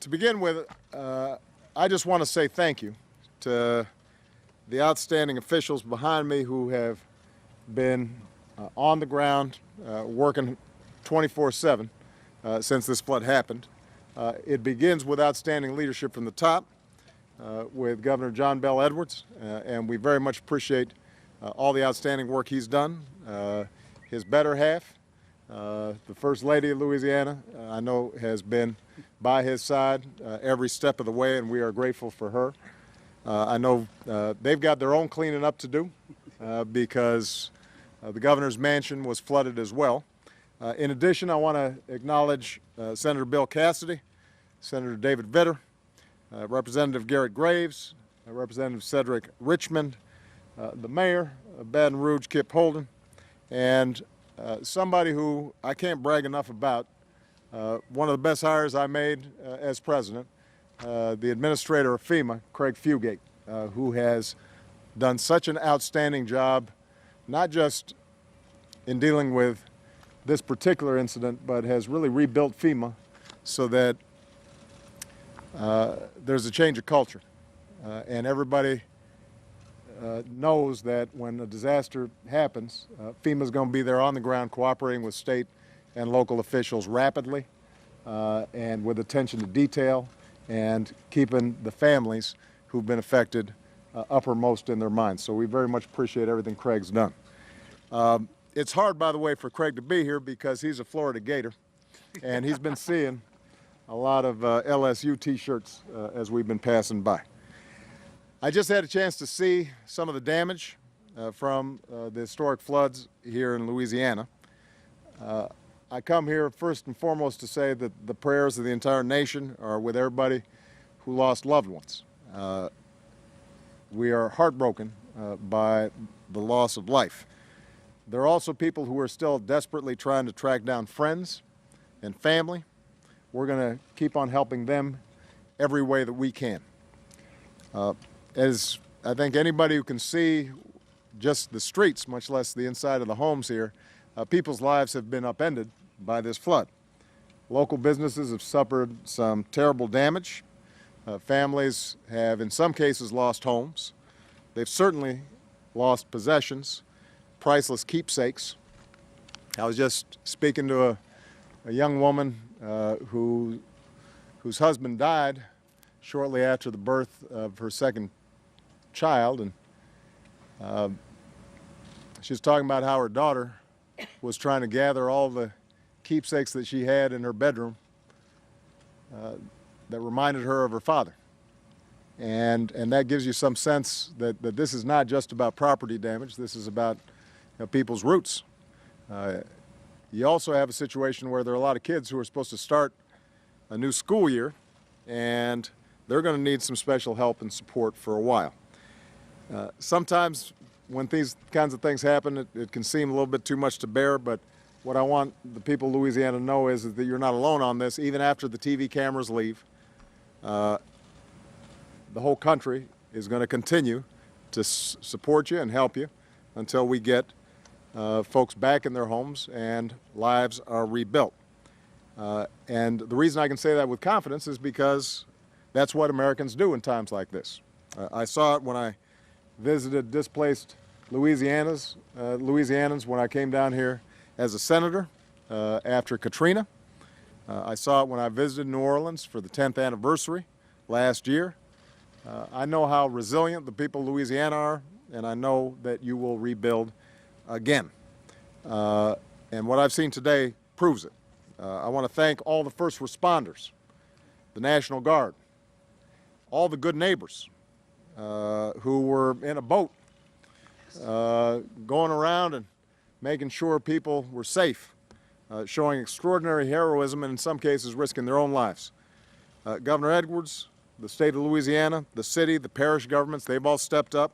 To begin with, I just want to say thank you to the outstanding officials behind me who have been on the ground working 24/7 since this flood happened. It begins with outstanding leadership from the top with Governor John Bel Edwards, and we very much appreciate all the outstanding work he's done. His better half, the First Lady of Louisiana, I know has been by his side every step of the way, and we are grateful for her. I know they've got their own cleaning up to do because the governor's mansion was flooded as well. In addition, I want to acknowledge Senator Bill Cassidy, Senator David Vitter, Representative Garrett Graves, Representative Cedric Richmond, the mayor of Baton Rouge, Kip Holden, and somebody who I can't brag enough about, one of the best hires I made as president, the administrator of FEMA, Craig Fugate, who has done such an outstanding job, not just in dealing with this particular incident, but has really rebuilt FEMA so that there's a change of culture. And everybody knows that when a disaster happens, FEMA's going to be there on the ground cooperating with state and local officials rapidly and with attention to detail and keeping the families who've been affected uppermost in their minds. So we very much appreciate everything Craig's done. It's hard, by the way, for Craig to be here because he's a Florida Gator, and he's been seeing a lot of LSU t-shirts as we've been passing by. I just had a chance to see some of the damage from the historic floods here in Louisiana. I come here first and foremost to say that the prayers of the entire nation are with everybody who lost loved ones. We are heartbroken by the loss of life. There are also people who are still desperately trying to track down friends and family. We're going to keep on helping them every way that we can. As I think anybody who can see just the streets, much less the inside of the homes here, people's lives have been upended by this flood. Local businesses have suffered some terrible damage. Families have, in some cases, lost homes. They've certainly lost possessions, priceless keepsakes. I was just speaking to a young woman whose husband died shortly after the birth of her second child, and she was talking about how her daughter was trying to gather all the keepsakes that she had in her bedroom that reminded her of her father. And that gives you some sense that this is not just about property damage. This is about people's roots. You also have a situation where there are a lot of kids who are supposed to start a new school year, and they're going to need some special help and support for a while. Sometimes when these kinds of things happen, it can seem a little bit too much to bear, but what I want the people of Louisiana to know is that you're not alone on this. Even after the TV cameras leave, the whole country is going to continue to support you and help you until we get folks back in their homes and lives are rebuilt. And the reason I can say that with confidence is because that's what Americans do in times like this. I saw it when I visited displaced Louisianans when I came down here as a senator after Katrina. I saw it when I visited New Orleans for the 10th anniversary last year. I know how resilient the people of Louisiana are, and I know that you will rebuild again. And what I've seen today proves it. I want to thank all the first responders, the National Guard, all the good neighbors who were in a boat going around and making sure people were safe, showing extraordinary heroism and in some cases risking their own lives. Governor Edwards, the state of Louisiana, the city, the parish governments, they've all stepped up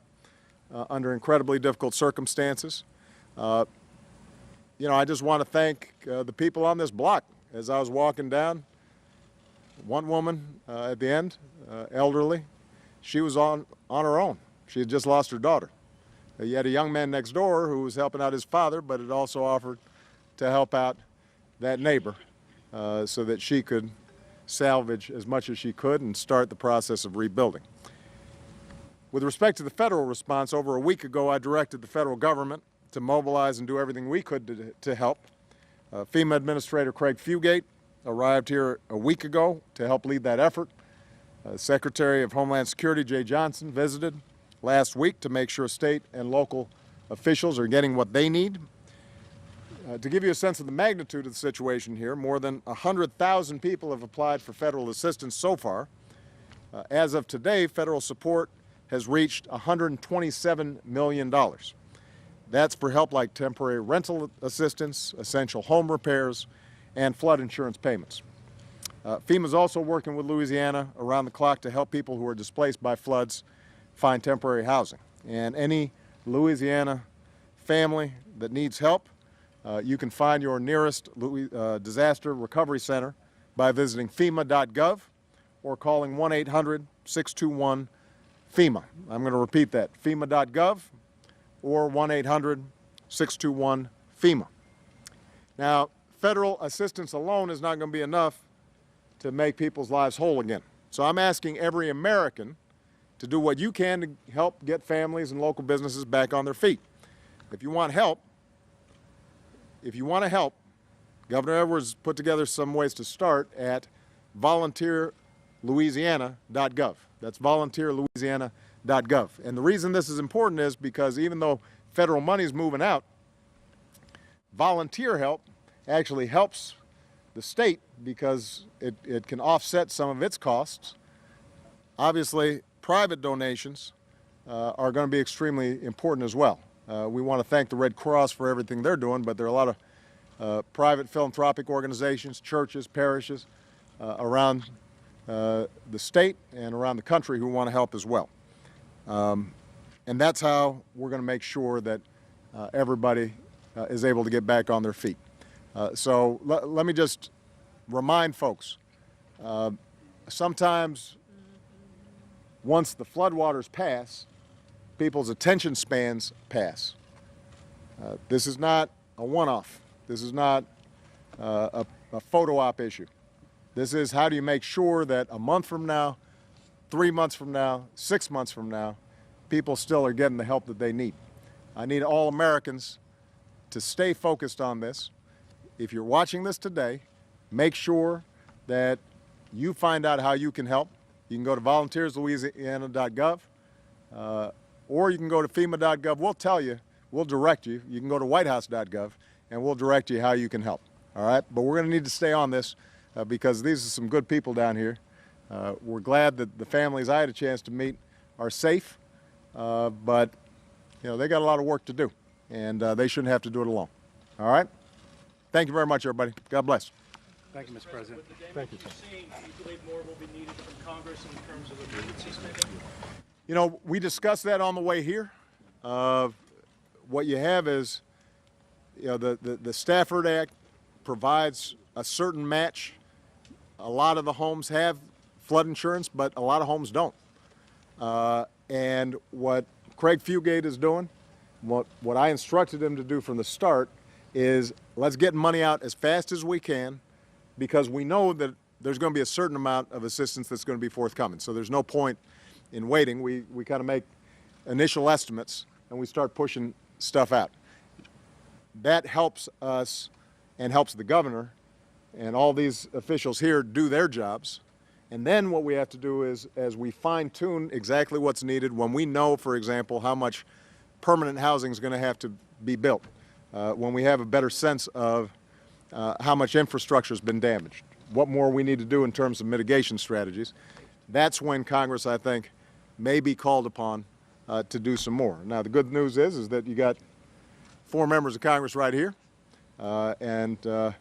under incredibly difficult circumstances. I just want to thank the people on this block. As I was walking down, one woman at the end, elderly, she was on her own. She had just lost her daughter. You had a young man next door who was helping out his father, but had also offered to help out that neighbor so that she could salvage as much as she could and start the process of rebuilding. With respect to the federal response, over a week ago I directed the federal government to mobilize and do everything we could to help. FEMA Administrator Craig Fugate arrived here a week ago to help lead that effort. Secretary of Homeland Security Jay Johnson visited last week to make sure state and local officials are getting what they need. To give you a sense of the magnitude of the situation here, more than 100,000 people have applied for federal assistance so far. As of today, federal support has reached $127 million. That's for help like temporary rental assistance, essential home repairs, and flood insurance payments. FEMA is also working with Louisiana around the clock to help people who are displaced by floods find temporary housing. And any Louisiana family that needs help, you can find your nearest disaster recovery center by visiting FEMA.gov or calling 1-800-621-FEMA. I'm going to repeat that, FEMA.gov or 1-800-621-FEMA. Now, federal assistance alone is not going to be enough to make people's lives whole again. So I'm asking every American to do what you can to help get families and local businesses back on their feet. If you want help, Governor Edwards put together some ways to start at volunteerlouisiana.gov. That's volunteerlouisiana.gov. And the reason this is important is because even though federal money is moving out, volunteer help actually helps the state because it can offset some of its costs. Obviously, private donations are going to be extremely important as well. We want to thank the Red Cross for everything they're doing, but there are a lot of private philanthropic organizations, churches, parishes around the state and around the country who want to help as well. And that's how we're going to make sure that everybody is able to get back on their feet. So let me just remind folks, sometimes once the floodwaters pass, people's attention spans pass. This is not a one-off. This is not a photo op issue. This is how do you make sure that a month from now, 3 months from now, 6 months from now, people still are getting the help that they need. I need all Americans to stay focused on this. If you're watching this today, make sure that you find out how you can help. You can go to volunteerslouisiana.gov or you can go to FEMA.gov. We'll tell you, we'll direct you. You can go to whitehouse.gov and we'll direct you how you can help. All right? But we're going to need to stay on this because these are some good people down here. We're glad that the families I had a chance to meet are safe, but you know, they got a lot of work to do, and they shouldn't have to do it alone. All right? Thank you very much, everybody. God bless. Thank you, Mr. President. Thank you. Do you believe more will be needed from Congress in terms of emergency spending? You know, we discussed that on the way here. What you have is, you know, the Stafford Act provides a certain match. A lot of the homes have flood insurance, but a lot of homes don't. And what Craig Fugate is doing, what I instructed him to do from the start is let's get money out as fast as we can because we know that there's going to be a certain amount of assistance that's going to be forthcoming. So there's no point in waiting. We kind of make initial estimates and we start pushing stuff out. That helps us and helps the governor and all these officials here do their jobs. And then what we have to do is, as we fine-tune exactly what's needed, when we know, for example, how much permanent housing is going to have to be built, when we have a better sense of how much infrastructure has been damaged, what more we need to do in terms of mitigation strategies, that's when Congress, I think, may be called upon to do some more. Now, the good news is that you got 4 members of Congress right here, and a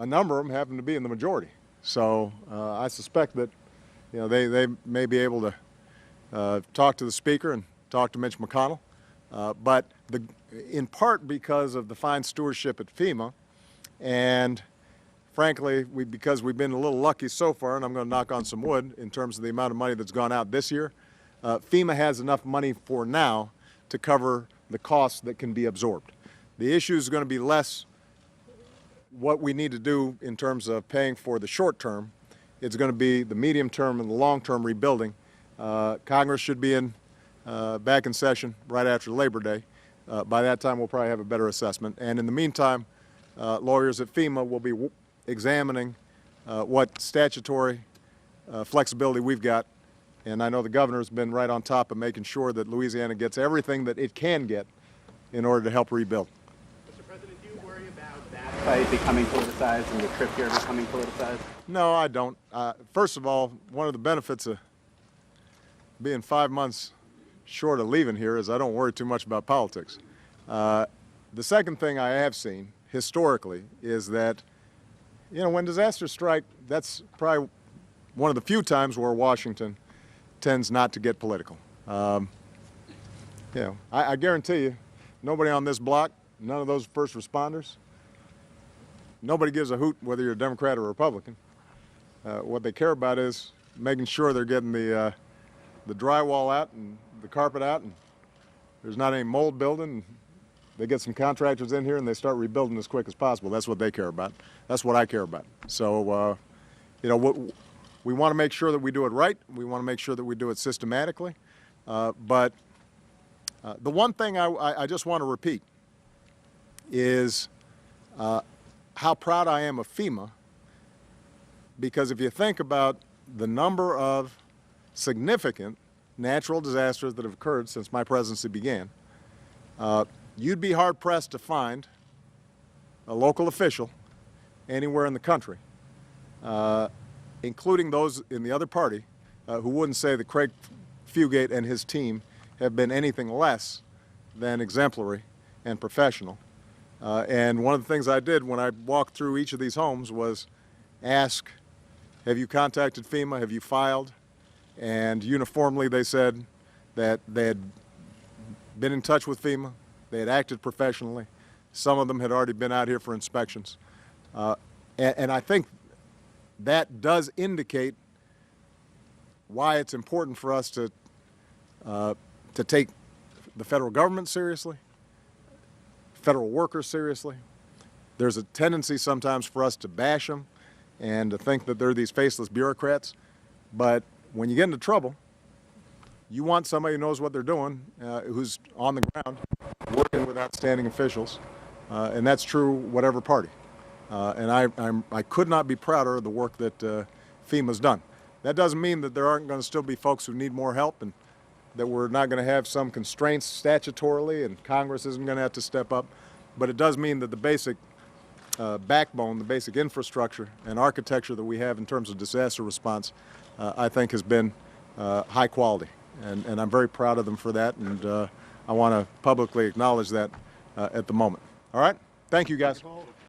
number of them happen to be in the majority. So I suspect that, you know, they may be able to talk to the Speaker and talk to Mitch McConnell, but in part because of the fine stewardship at FEMA, and frankly, because we've been a little lucky so far, and I'm going to knock on some wood in terms of the amount of money that's gone out this year, FEMA has enough money for now to cover the costs that can be absorbed. The issue is going to be less what we need to do in terms of paying for the short term. It's going to be the medium term and the long term rebuilding. Congress should be back in session right after Labor Day. By that time, we'll probably have a better assessment. And in the meantime, lawyers at FEMA will be examining what statutory flexibility we've got. And I know the governor's been right on top of making sure that Louisiana gets everything that it can get in order to help rebuild. Mr. President, do you worry about that fight becoming politicized and the trip here becoming politicized? No, I don't. First of all, one of the benefits of being 5 months short of leaving here is I don't worry too much about politics. The second thing I have seen historically is that, you know, when disasters strike, that's probably one of the few times where Washington tends not to get political. You know, I guarantee you, nobody on this block, none of those first responders, nobody gives a hoot whether you're a Democrat or a Republican. What they care about is making sure they're getting the drywall out and the carpet out, and there's not any mold building. They get some contractors in here and they start rebuilding as quick as possible. That's what they care about. That's what I care about. So, you know, we want to make sure that we do it right. We want to make sure that we do it systematically. But the one thing I just want to repeat is how proud I am of FEMA, because if you think about the number of significant natural disasters that have occurred since my presidency began, you'd be hard-pressed to find a local official anywhere in the country, including those in the other party, who wouldn't say that Craig Fugate and his team have been anything less than exemplary and professional. And one of the things I did when I walked through each of these homes was ask, have you contacted FEMA? Have you filed? And uniformly they said that they had been in touch with FEMA. They had acted professionally. Some of them had already been out here for inspections. And I think that does indicate why it's important for us to take the federal government seriously, federal workers seriously. There's a tendency sometimes for us to bash them and to think that they're these faceless bureaucrats. But when you get into trouble, you want somebody who knows what they're doing, who's on the ground, working with outstanding officials, and that's true whatever party. And I could not be prouder of the work that FEMA's done. That doesn't mean that there aren't going to still be folks who need more help and that we're not going to have some constraints statutorily and Congress isn't going to have to step up. But it does mean that the basic backbone, the basic infrastructure and architecture that we have in terms of disaster response, I think has been high quality. And I'm very proud of them for that, and I want to publicly acknowledge that at the moment. All right? Thank you, guys.